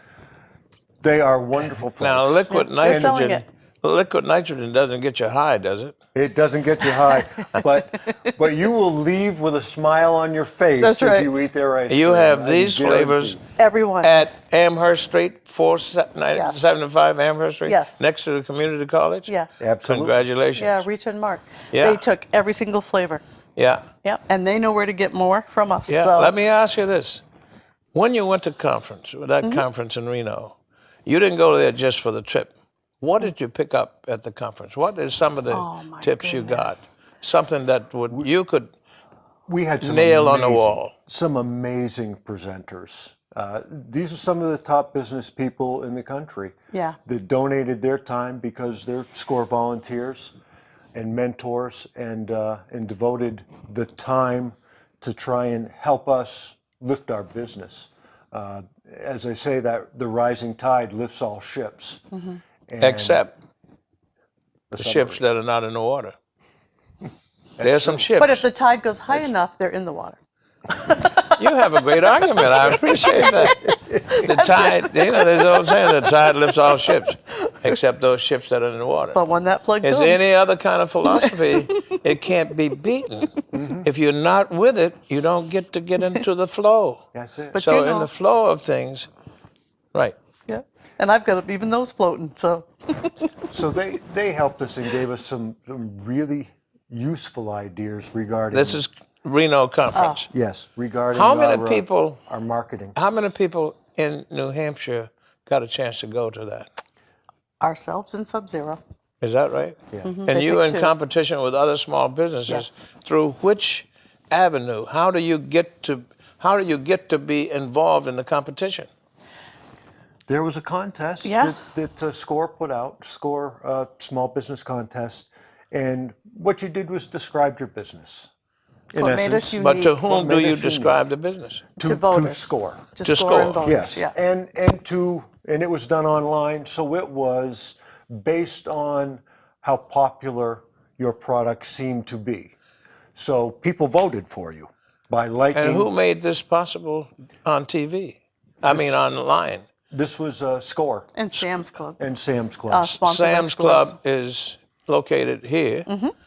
they are wonderful folks. Now, liquid they're selling nitrogen doesn't get you high, does it? It doesn't get you high, but you will leave with a smile on your face That's if right. you eat their ice cream. You have I these flavors guarantee. Everyone. at Amherst Street, 475 Amherst Street, Yes. next to the community college? Yeah. Absolutely. Congratulations. Yeah, Rita and Mark. Yeah. They took every single flavor. Yeah. Yep, and they know where to get more from us. Yeah. So. Let me ask you this. When you went to that Mm-hmm. conference in Reno, you didn't go there just for the trip. What did you pick up at the conference? What is some of the Oh, my tips you got? goodness. Something that you could We had some nail on the amazing- wall. Some amazing presenters. These are some of the top business people in the country Yeah. that donated their time because they're SCORE volunteers and mentors and devoted the time to try and help us lift our business. As I say, that the rising tide lifts all ships. Mm-hmm. And except the ships submarine. that are not in the water. There's some ships. But if the tide goes high enough, they're in the water. You have a great argument. I appreciate that. The tide, there's an old saying, the tide lifts all ships, except those ships that are in the water. But when that plug Is comes, any other kind of philosophy, it can't be beaten. If you're not with it, you don't get to get into the flow. That's it. But So you know- in the flow of things, right. yeah, and I've got even those floating. So So they helped us and gave us some really useful ideas regarding. This is Reno conference. Yes, regarding How many our, people- our marketing. How many people in New Hampshire got a chance to go to that? ourselves in Sub-Zero. Is that right? Yeah. And I you think in two. competition with other small businesses Yes. through which avenue? How do you get to be involved in the competition? There was a contest Yeah. that SCORE put out, SCORE Small Business Contest, and what you did was describe your business. In What made us essence, unique. But to whom do made you us unique? describe the business? to voters. SCORE. To To score and score. voters. Yes, Yeah. and it was done online, so it was based on how popular your product seemed to be. So people voted for you. by liking. And who made this possible on TV? I mean, online. This was Score And Sam's Club. and Sam's Club. Sponsored by Sam's Scores. Club is located here.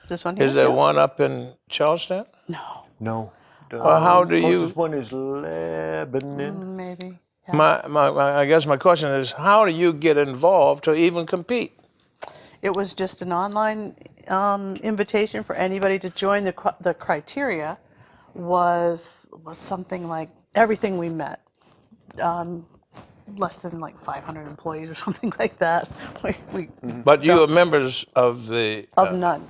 This one here. Is there yeah. one up in Charleston? No, No. Well, how do you? Closest one is Lebanon. maybe. Yeah. I guess my question is, how do you get involved to even compete? It was just an online invitation for anybody to join. The criteria was something like everything we met. Less than like 500 employees or something like that. But you are members of the. Of none.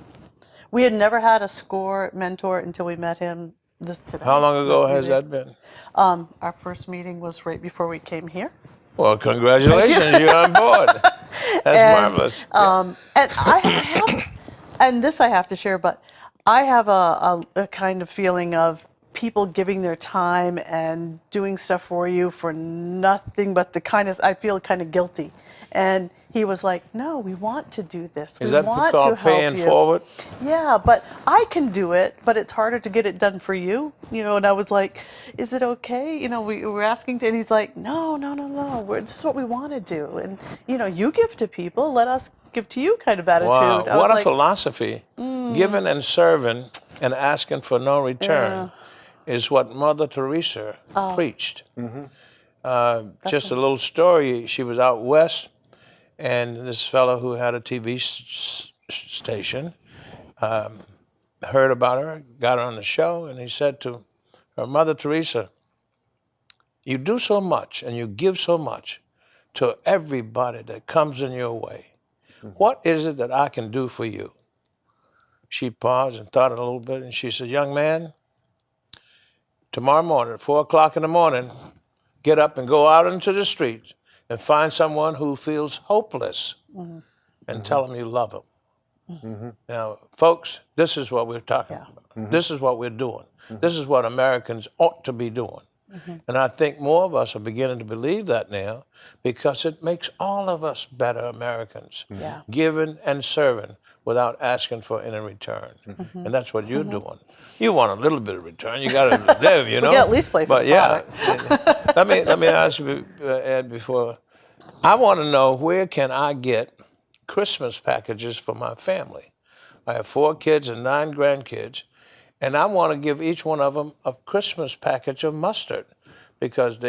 We had never had a Score mentor until we met him today. How long ago has that been? Our first meeting was right before we came here. Well, congratulations, you're on board. That's marvelous. And I have, and this I have to share, but I have a kind of feeling of people giving their time and doing stuff for you for nothing but the kindness. I feel kind of guilty. And he was like, no, we want to do this. Is we that want to called help paying you. forward? Yeah, but I can do it, but it's harder to get it done for you. And I was like, is it okay? We were asking to, and he's like, no. This is what we want to do. And, you give to people, let us give to you kind of attitude. Wow, I was what a like, philosophy. Giving and serving and asking for no return is what Mother Teresa preached. Just a little story. She was out west, and this fellow who had a TV station heard about her, got her on the show, and he said to her, Mother Teresa, you do so much and you give so much to everybody that comes in your way. What is it that I can do for you? She paused and thought a little bit, and she said, young man, tomorrow morning at 4 o'clock in the morning, get up and go out into the streets and find someone who feels hopeless and tell them you love them. Now, folks, this is what we're talking about. This is what we're doing. This is what Americans ought to be doing. And I think more of us are beginning to believe that now because it makes all of us better Americans, giving and serving without asking for any return. And that's what you're doing. You want a little bit of return. You got to live, you know. We got at least play for but the yeah, let me ask you, Ed, before. I want to know, where can I get Christmas packages for my family? I have 4 kids and 9 grandkids, and I want to give each one of them a Christmas package of mustard because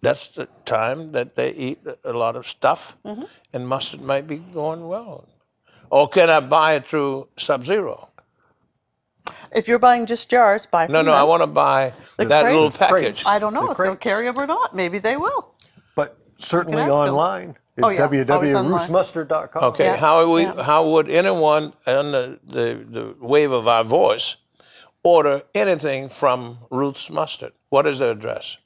that's the time that they eat a lot of stuff, and mustard might be going well. Or can I buy it through Sub-Zero? If you're buying just jars, buy from No, them. I want to buy that crates? little The package. I don't know The if they'll crates. carry them or not. Maybe they will. But certainly ask them. online. Oh, yeah, always online. www.roostmustard.com. Okay, Yeah, how would anyone on the wave of our voice order anything from Ruth's Mustard? What is their address?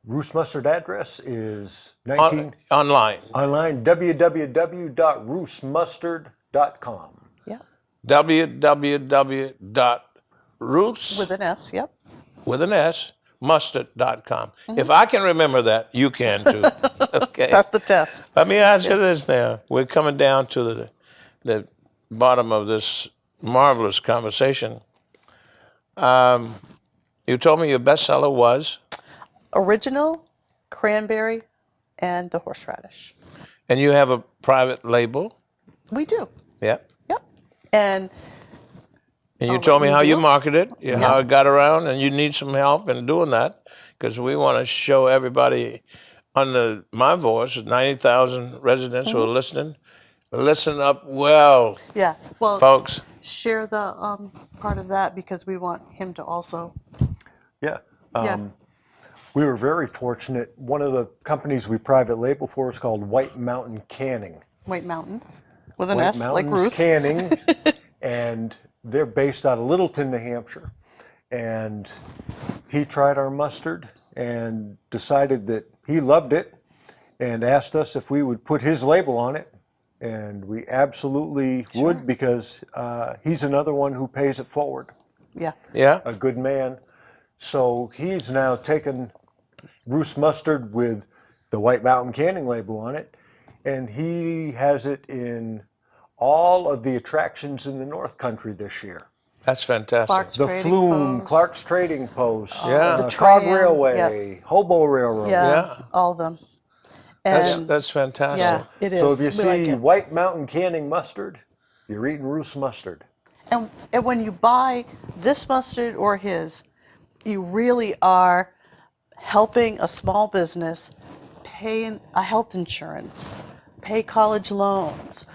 Ruth's Mustard address is Online. online, www.roostmustard.com. Yeah. www.roots With an S, yep. with an S, mustard.com. If I can remember that, you can too. Okay. That's the test. Let me ask you this now. We're coming down to the bottom of this marvelous conversation. You told me your bestseller was? Original, cranberry, and the horseradish. And you have a private label? We do. Yep. Yep. And And you told me how you do? marketed, how it got around, and you need some help in doing that because we want to show everybody on my voice, 90,000 residents who are listening. Listen up well, yeah, well, folks. share the part of that because we want him to also. Yeah. Yeah. We were very fortunate. One of the companies we private label for is called White Mountain Canning. White Mountains with an White S, like Mountains Ruth. Canning, and they're based out of Littleton, New Hampshire. And he tried our mustard and decided that he loved it and asked us if we would put his label on it. And we absolutely would because he's another one who pays it forward, Yeah. Yeah. a good man. So he's now taken Ruth's Mustard with the White Mountain Canning label on it, and he has it in all of the attractions in the North Country this year. That's fantastic. Clark's The Trading Flume, Post. Clark's Trading Post, Yeah. The Cog tram, Railway, Hobo Railroad. Yeah, Yeah. all of them. That's And that's fantastic. yeah, it is. So if you We like see it. White Mountain canning mustard, you're eating Ruth's mustard. And when you buy this mustard or his, you really are helping a small business pay a health insurance, pay college loans,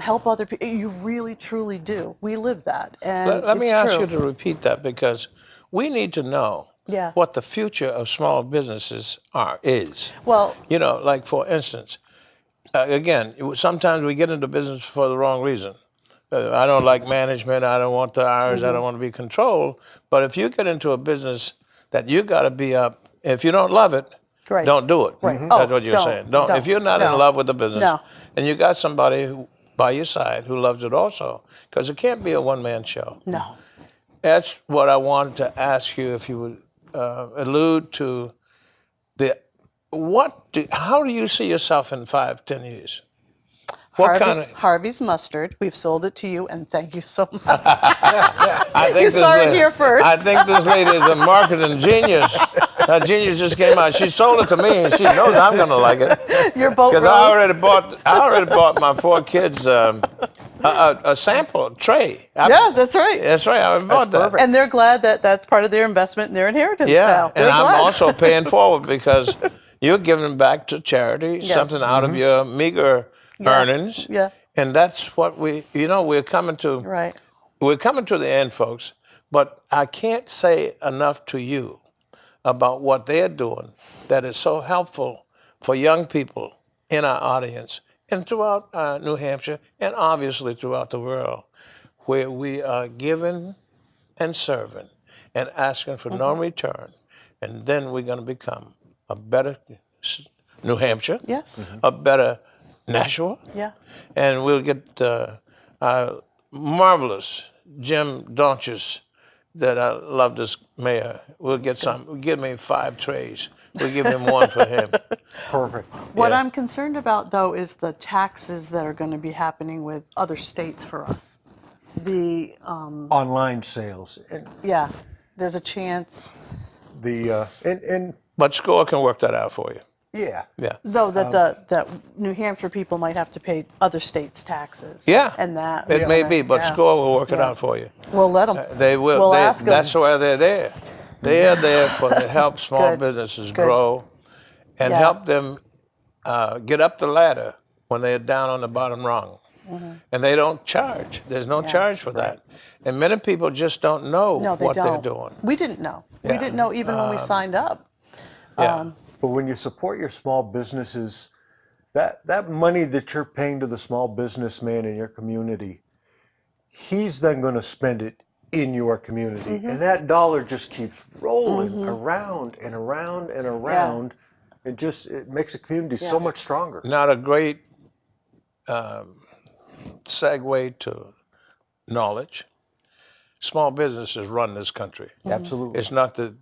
help other people. You really, truly do. We live that, and Let me it's ask true. you to repeat that because we need to know Yeah. what the future of small businesses is. Well, You know, like for instance, again, sometimes we get into business for the wrong reason. I don't like management. I don't want the hours. I don't want to be controlled. But if you get into a business that you got to be up, if you don't love it, Right. don't do it. Right. That's Oh, what you're don't, saying. Don't. If don't. you're not in No. love with the business, No. and you got somebody by your side who loves it also, because it can't be a one-man show. no. That's what I wanted to ask you, if you would allude to the how do you see yourself in 5, 10 years? What kind of? Harvey's mustard. We've sold it to you, and thank you so much. I think You saw it here first. I think this lady is a marketing genius. That genius just came out. She sold it to me, and she knows I'm going to like it. Your boat Because rose. I already bought my 4 kids a sample tray. Yeah, that's right. That's right. I already bought that. perfect. And they're glad that that's part of their investment in their inheritance Yeah, now. and They're I'm glad. also paying forward because you're giving back to charity, Yes. something out of your meager earnings. Yeah. And that's what we're coming to. Right. We're coming to the end, folks. But I can't say enough to you about what they're doing that is so helpful for young people in our audience and throughout New Hampshire and obviously throughout the world, where we are giving and serving and asking for no return. And then we're going to become a better New Hampshire, Yes. a better Nashua, Yeah. and we'll get our marvelous Jim Donches that I love, this mayor. We'll get some. Give me 5 trays. We'll give him 1 for him. Perfect. What Yeah. I'm concerned about, though, is the taxes that are going to be happening with other states for us. The Online sales. And yeah, there's a chance, and But SCORE can work that out for you. yeah. Yeah. though, that that New Hampshire people might have to pay other states' taxes. Yeah. And that It may be, but yeah. SCORE will work it Yeah. out for you. We'll let them. They will. We'll ask 'em. That's why they're there. They are there to help small Good. businesses Good. grow and Yeah. help them get up the ladder when they're down on the bottom rung. And they don't charge. There's no charge for that. And many people just don't know No, they what don't. they're doing. We didn't know. We Yeah. didn't know even when we signed up. Yeah. But when you support your small businesses, that money that you're paying to the small businessman in your community, he's then going to spend it in your community. And that dollar just keeps rolling around and around and around. It makes the community so much stronger. Not a great segue to knowledge. Small businesses run this country. Absolutely. It's not the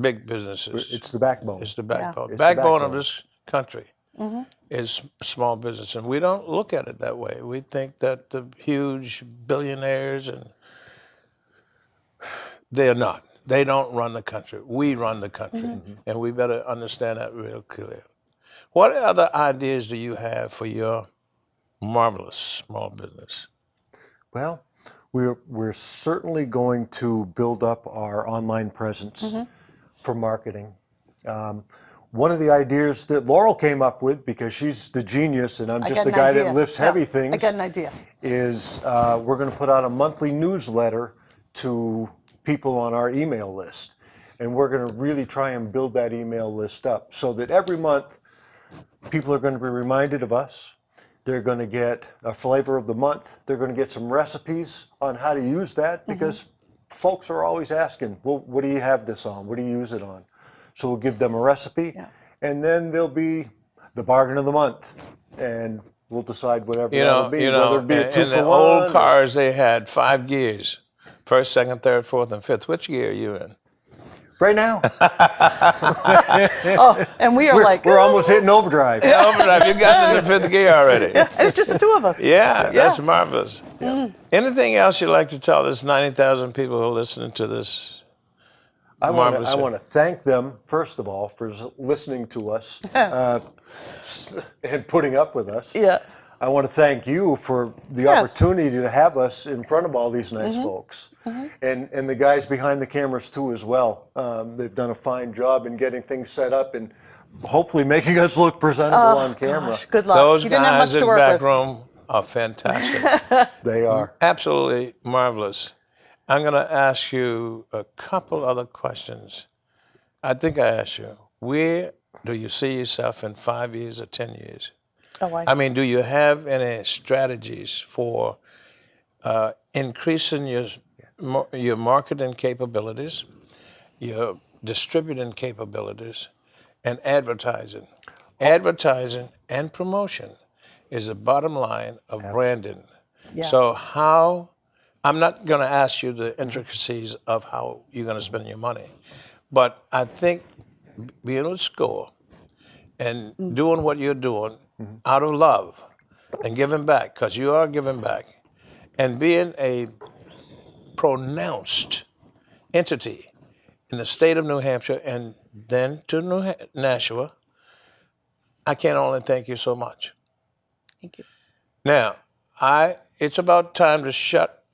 big businesses. It's the backbone. It's the backbone. It's the Backbone of backbone. this country is small business, and we don't look at it that way. We think that the huge billionaires they're not. They don't run the country. We run the country, and we better understand that real clear. What other ideas do you have for your marvelous small business? Well, we're certainly going to build up our online presence for marketing. One of the ideas that Laurel came up with, because she's the genius and I'm I just got the an guy idea. that lifts Yeah, heavy things, I got an idea. is we're going to put out a monthly newsletter to people on our email list. And we're going to really try and build that email list up so that every month people are going to be reminded of us. They're going to get a flavor of the month. They're going to get some recipes on how to use that, because folks are always asking, well, what do you have this on? What do you use it on? So we'll give them a recipe, and then there'll be the bargain of the month, and we'll decide whatever that'll be, whether it be a 2 in the for old 1. cars they had 5 gears, first, second, third, fourth, and fifth. Which gear are you in? Right now. Oh, and we are We're almost hitting overdrive. Yeah, overdrive. You got into fifth gear already. and it's just the two of us. Yeah, that's marvelous. Anything else you'd like to tell this 90,000 people who are listening to this? I Marvelous. want to thank them, first of all, for listening to us and putting up with us. Yeah. I want to thank you for the opportunity to have us in front of all these nice folks. And the guys behind the cameras too as well. They've done a fine job in getting things set up and hopefully making us look presentable on camera. Gosh, good luck. Those you didn't have much guys to in the work back with. room are fantastic. They are. Absolutely marvelous. I'm going to ask you a couple other questions. I think I asked you, where do you see yourself in 5 years or 10 years? Oh, I mean, do you have any strategies for increasing your marketing capabilities, your distributing capabilities, and advertising? Advertising and promotion is the bottom line of branding. Yeah. So I'm not going to ask you the intricacies of how you're going to spend your money, but I think being able to score and doing what you're doing out of love and giving back, because you are giving back, and being a pronounced entity in the state of New Hampshire and then to Nashua, I can only thank you so much. Thank you. Now, it's about time to shut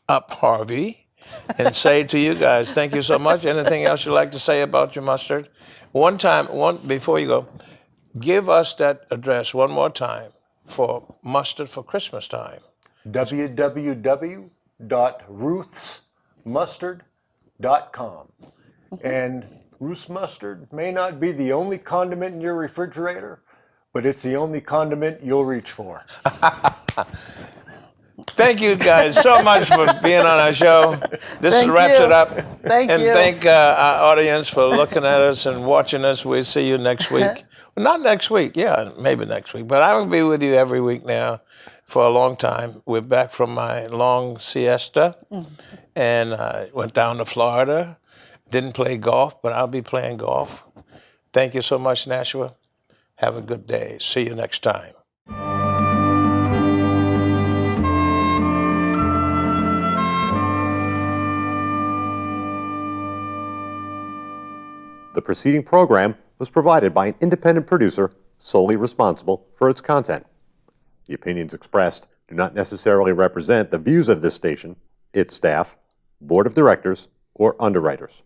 up, Harvey, and say to you guys, thank you so much. Anything else you'd like to say about your mustard? Before you go, give us that address one more time for mustard for Christmas time. www.ruthsmustard.com. And Ruth's mustard may not be the only condiment in your refrigerator, but it's the only condiment you'll reach for. Thank you guys so much for being on our show. This Thank wraps you. it up. Thank and you. thank our audience for looking at us and watching us. We'll see you next week. Well, not next week, yeah, maybe next week. But I will be with you every week now for a long time. We're back from my long siesta and went down to Florida. Didn't play golf, but I'll be playing golf. Thank you so much, Nashua. Have a good day. See you next time. The preceding program was provided by an independent producer solely responsible for its content. The opinions expressed do not necessarily represent the views of this station, its staff, board of directors, or underwriters.